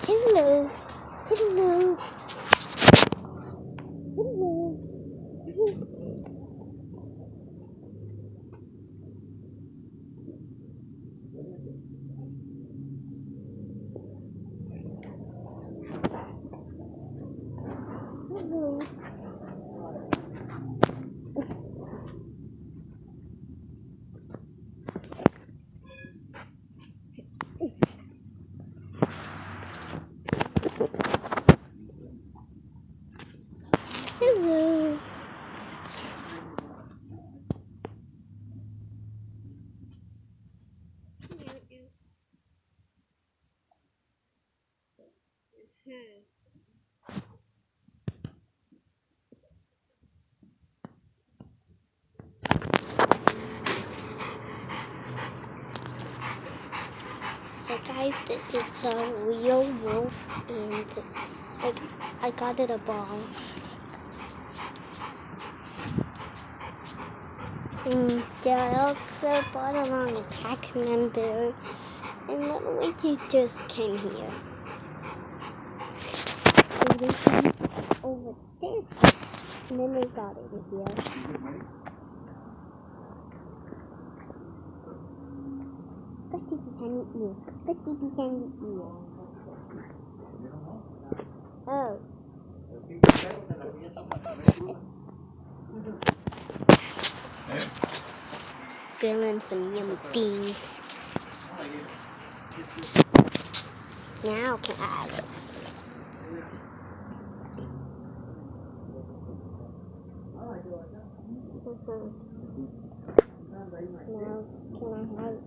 Hello. Hello. Hello. Hello. Hello. So guys, this is a real wolf, and I got it a ball. And I also brought along a pack member, and by the way, you just came here. And they came over there, and then they got it here. Oh. Grilling some yummy beans. Now can I have it? Now can I have it?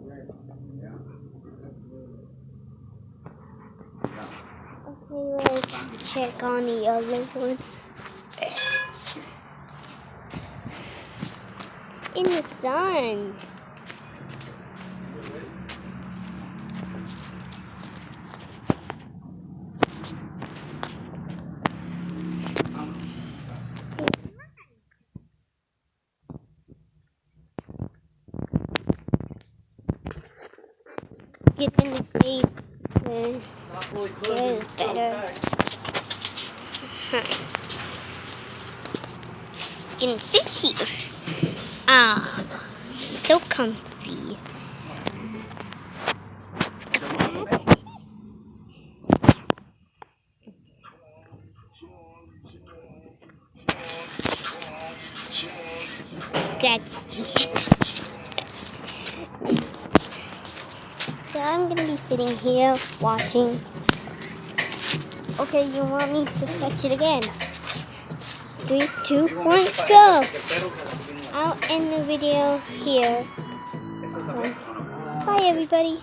Okay, let's check on the other one. In the sun. Get in the shade. There is better. You can sit here. Ah, so comfy. That's so I'm gonna be sitting here watching. Okay, you want me to touch it again? 3, 2, 1, go! I'll end the video here. Bye everybody.